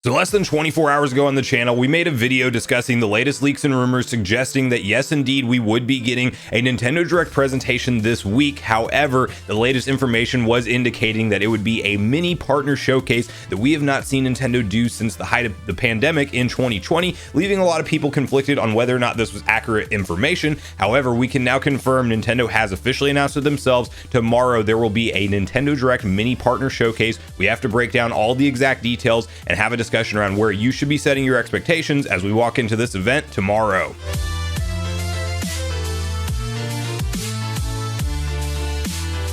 So less than 24 hours ago on the channel, we made a video discussing the latest leaks and rumors suggesting that yes, indeed, we would be getting a Nintendo Direct presentation this week. However, the latest information was indicating that it would be a mini partner showcase that we have not seen Nintendo do since the height of the pandemic in 2020, leaving a lot of people conflicted on whether or not this was accurate information. However, we can now confirm Nintendo has officially announced it themselves. Tomorrow, there will be a Nintendo Direct mini partner showcase. We have to break down all the exact details and have a discussion around where you should be setting your expectations as we walk into this event tomorrow.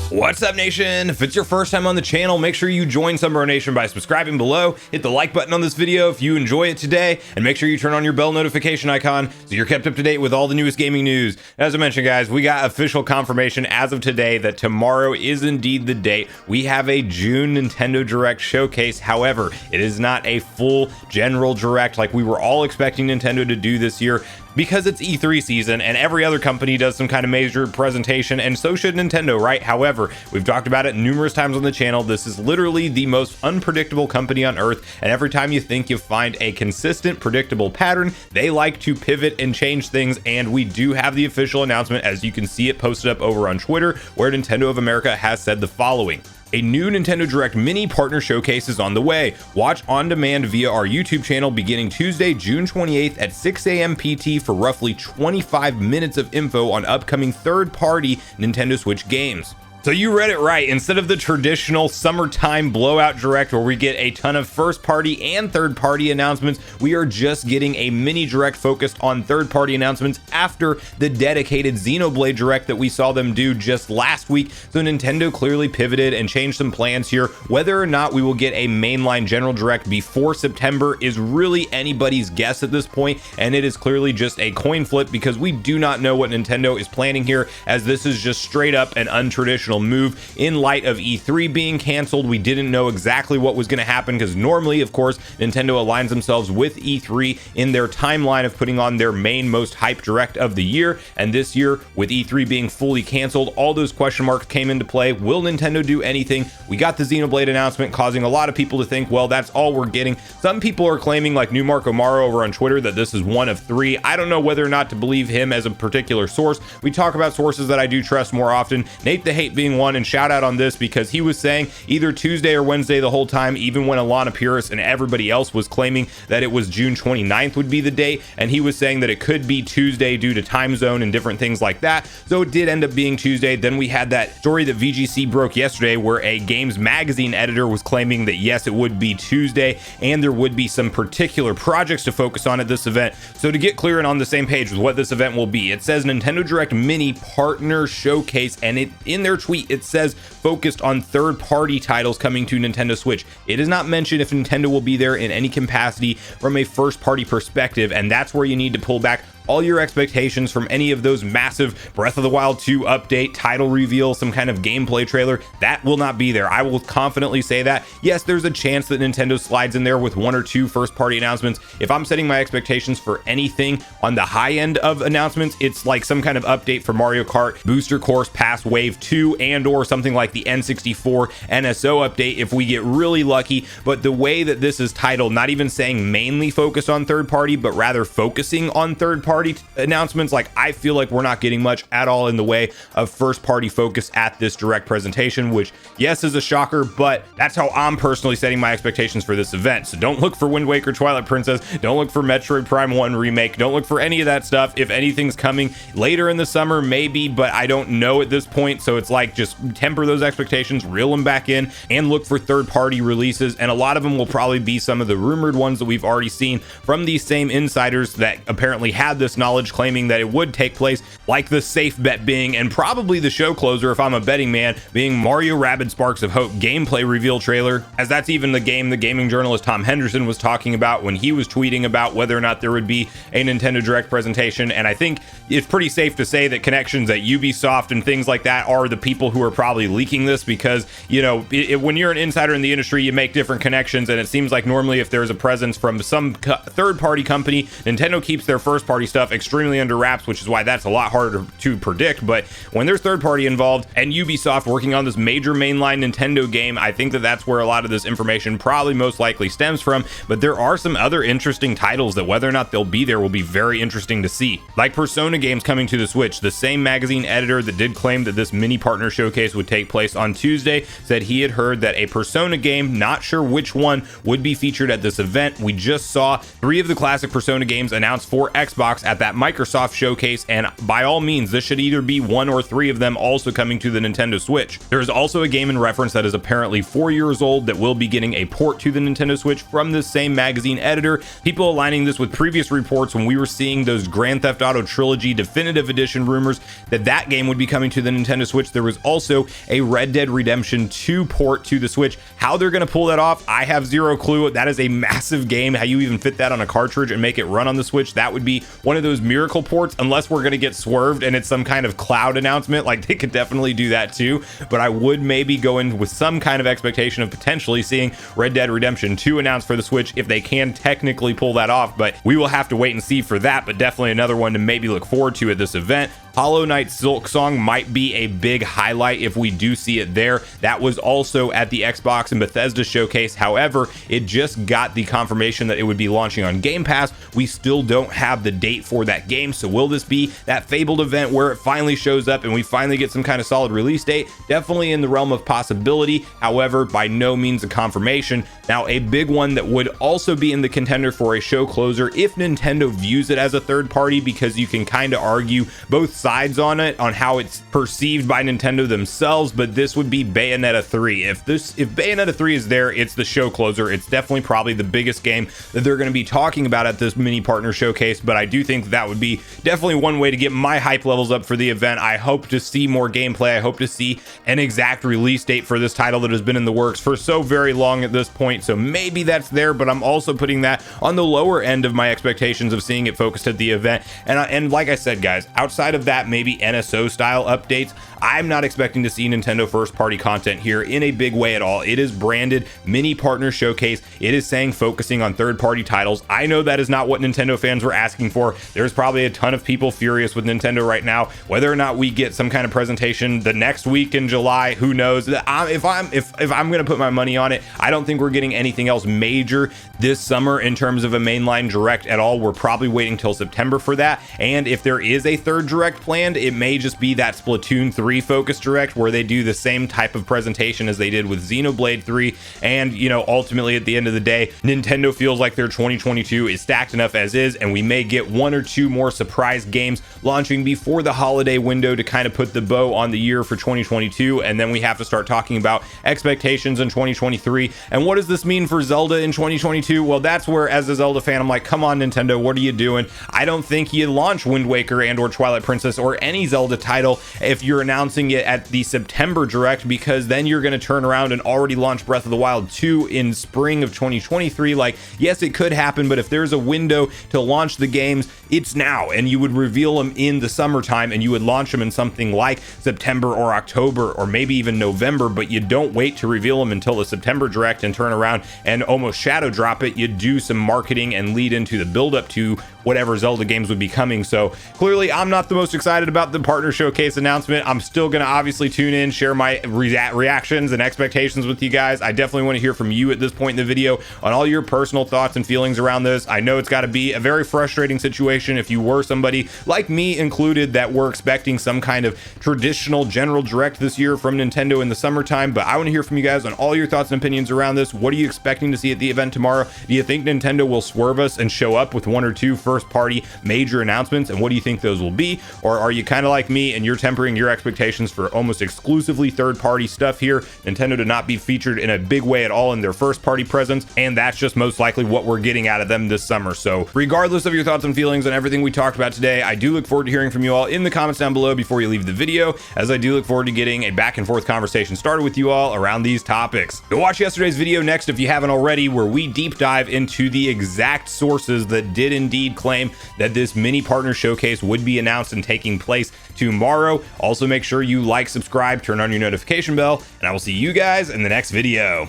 What's up, Nation? If it's your first time on the channel, make sure you join Sunbro Nation by subscribing below, hit the like button on this video if you enjoy it today, and make sure you turn on your bell notification icon so you're kept up to date with all the newest gaming news. As I mentioned, guys, we got official confirmation as of today that tomorrow is indeed the date. We have a June Nintendo Direct showcase. However, it is not a full general Direct like we were all expecting Nintendo to do this year, because it's E3 season and every other company does some kind of major presentation, and so should Nintendo, right? However, we've talked about it numerous times on the channel. This is literally the most unpredictable company on earth, and every time you think you find a consistent, predictable pattern, they like to pivot and change things. And we do have the official announcement, as you can see it posted up over on Twitter, where Nintendo of America has said the following: a new Nintendo Direct mini partner showcase is on the way. Watch on demand via our YouTube channel beginning Tuesday, June 28th at 6 a.m. PT for roughly 25 minutes of info on upcoming third-party Nintendo Switch games. So you read it right. Instead of the traditional summertime blowout Direct where we get a ton of first party and third party announcements, we are just getting a mini Direct focused on third party announcements after the dedicated Xenoblade Direct that we saw them do just last week. So Nintendo clearly pivoted and changed some plans here. Whether or not we will get a mainline general Direct before September is really anybody's guess at this point, and it is clearly just a coin flip because we do not know what Nintendo is planning here, as this is just straight up an untraditional move. In light of E3 being canceled, we didn't know exactly what was going to happen, because normally, of course, Nintendo aligns themselves with E3 in their timeline of putting on their main most hyped Direct of the year. And this year, with E3 being fully canceled, all those question marks came into play. Will Nintendo do anything? We got the Xenoblade announcement, causing a lot of people to think, well, that's all we're getting. Some people are claiming, like New Marco Maro over on Twitter, that this is one of three. I don't know whether or not to believe him as a particular source. We talk about sources that I do trust more often. Nate the Hate being one, and shout out on this because he was saying either Tuesday or Wednesday the whole time, even when Alana Purist and everybody else was claiming that it was June 29th would be the date, and he was saying that it could be Tuesday due to time zone and different things like that. So it did end up being Tuesday. Then we had that story that VGC broke yesterday where a Games Magazine editor was claiming that yes, it would be Tuesday and there would be some particular projects to focus on at this event. So to get clear and on the same page with what this event will be, it says Nintendo Direct Mini Partner Showcase, and it in their tweet it says focused on third-party titles coming to Nintendo Switch. It is not mentioned if Nintendo will be there in any capacity from a first-party perspective, and that's where you need to pull back all your expectations from any of those massive Breath of the Wild 2 update, title reveal, some kind of gameplay trailer. That will not be there. I will confidently say that. Yes, there's a chance that Nintendo slides in there with one or two first-party announcements. If I'm setting my expectations for anything on the high end of announcements, it's like some kind of update for Mario Kart Booster Course Pass Wave 2 and or something like the N64 NSO update if we get really lucky. But the way that this is titled, not even saying mainly focused on third-party, but rather focusing on third-party announcements, like I feel like we're not getting much at all in the way of first party focus at this Direct presentation, which yes is a shocker, but that's how I'm personally setting my expectations for this event. So don't look for Wind Waker Twilight Princess, don't look for Metroid Prime 1 remake, don't look for any of that stuff. If anything's coming later in the summer, maybe, but I don't know at this point. So it's like just temper those expectations, reel them back in, and look for third party releases. And a lot of them will probably be some of the rumored ones that we've already seen from these same insiders that apparently had this knowledge, claiming that it would take place, like the safe bet being, and probably the show closer if I'm a betting man, being Mario Rabbids Sparks of Hope gameplay reveal trailer, as that's even the game the gaming journalist Tom Henderson was talking about when he was tweeting about whether or not there would be a Nintendo Direct presentation. And I think it's pretty safe to say that connections at Ubisoft and things like that are the people who are probably leaking this, because you know, when you're an insider in the industry, you make different connections, and it seems like normally if there's a presence from some third-party company, Nintendo keeps their first-party stuff stuff extremely under wraps, which is why that's a lot harder to predict. But when there's third party involved and Ubisoft working on this major mainline Nintendo game, I think that that's where a lot of this information probably most likely stems from. But there are some other interesting titles that whether or not they'll be there will be very interesting to see, like Persona games coming to the Switch. The same magazine editor that did claim that this mini partner showcase would take place on Tuesday said he had heard that a Persona game, not sure which one, would be featured at this event. We just saw 3 of the classic Persona games announced for Xbox at that Microsoft showcase, and by all means this should either be 1 or 3 of them also coming to the Nintendo Switch. There is also a game in reference that is apparently 4 years old that will be getting a port to the Nintendo Switch from this same magazine editor. People aligning this with previous reports when we were seeing those Grand Theft Auto Trilogy Definitive Edition rumors that that game would be coming to the Nintendo Switch. There was also a Red Dead Redemption 2 port to the Switch. How they're going to pull that off, I have zero clue. That is a massive game. How you even fit that on a cartridge and make it run on the Switch, that would be one of those miracle ports, unless we're going to get swerved and it's some kind of cloud announcement. Like, they could definitely do that too, but I would maybe go in with some kind of expectation of potentially seeing Red Dead Redemption 2 announced for the Switch if they can technically pull that off. But we will have to wait and see for that, but definitely another one to maybe look forward to at this event. Hollow Knight Silk Song might be a big highlight if we do see it there. That was also at the Xbox and Bethesda showcase. However, it just got the confirmation that it would be launching on Game Pass. We still don't have the date for that game. So will this be that fabled event where it finally shows up and we finally get some kind of solid release date? Definitely in the realm of possibility. However, by no means a confirmation. Now, a big one that would also be in the contender for a show closer if Nintendo views it as a third party, because you can kind of argue both sides on it, on how it's perceived by Nintendo themselves, but this would be Bayonetta 3. If Bayonetta 3 is there, it's the show closer. It's definitely probably the biggest game that they're going to be talking about at this mini partner showcase, but I do think that would be definitely one way to get my hype levels up for the event. I hope to see more gameplay. I hope to see an exact release date for this title that has been in the works for so very long at this point, so maybe that's there, but I'm also putting that on the lower end of my expectations of seeing it focused at the event. And like I said, guys, outside of that, maybe NSO style updates, I'm not expecting to see Nintendo first party content here in a big way at all. It is branded mini partner showcase. It is saying focusing on third party titles. I know that is not what Nintendo fans were asking for. There's probably a ton of people furious with Nintendo right now. Whether or not we get some kind of presentation the next week in July, who knows? If I'm going to put my money on it, I don't think we're getting anything else major this summer in terms of a mainline direct at all. We're probably waiting till September for that. And if there is a third direct planned, it may just be that Splatoon 3 focus direct where they do the same type of presentation as they did with Xenoblade 3. And, you know, ultimately at the end of the day, Nintendo feels like their 2022 is stacked enough as is, and we may get 1 or 2 more surprise games launching before the holiday window to kind of put the bow on the year for 2022. And then we have to start talking about expectations in 2023. And what does this mean for Zelda in 2022? Well, that's where, as a Zelda fan, I'm like, come on, Nintendo, what are you doing? I don't think you launch Wind Waker and or Twilight Princess or any Zelda title if you're announcing it at the September direct, because then you're going to turn around and already launch Breath of the Wild 2 in spring of 2023. Like, yes, it could happen, but if there's a window to launch the games, it's now, and you would reveal them in the summertime and you would launch them in something like September or October or maybe even November, but you don't wait to reveal them until the September direct and turn around and almost shadow drop it. You do some marketing and lead into the build up to whatever Zelda games would be coming. So clearly I'm not the most excited about the partner showcase announcement. I'm still going to obviously tune in, share my reactions and expectations with you guys. I definitely want to hear from you at this point in the video on all your personal thoughts and feelings around this. I know it's got to be a very frustrating situation if you were somebody like me included that were expecting some kind of traditional general direct this year from Nintendo in the summertime, but I want to hear from you guys on all your thoughts and opinions around this. What are you expecting to see at the event tomorrow? Do you think Nintendo will swerve us and show up with 1 or 2 first party major announcements, and what do you think those will be? Or are you kind of like me and you're tempering your expectations for almost exclusively third party stuff here, Nintendo to not be featured in a big way at all in their first party presence, and that's just most likely what we're getting out of them this summer? So regardless of your thoughts and feelings on everything we talked about today, I do look forward to hearing from you all in the comments down below before you leave the video, as I do look forward to getting a back and forth conversation started with you all around these topics. Go watch yesterday's video next if you haven't already, where we deep dive into the exact sources that did indeed claim that this mini partner showcase would be announced and taking place tomorrow. Also, make sure you like, subscribe, turn on your notification bell, and I will see you guys in the next video.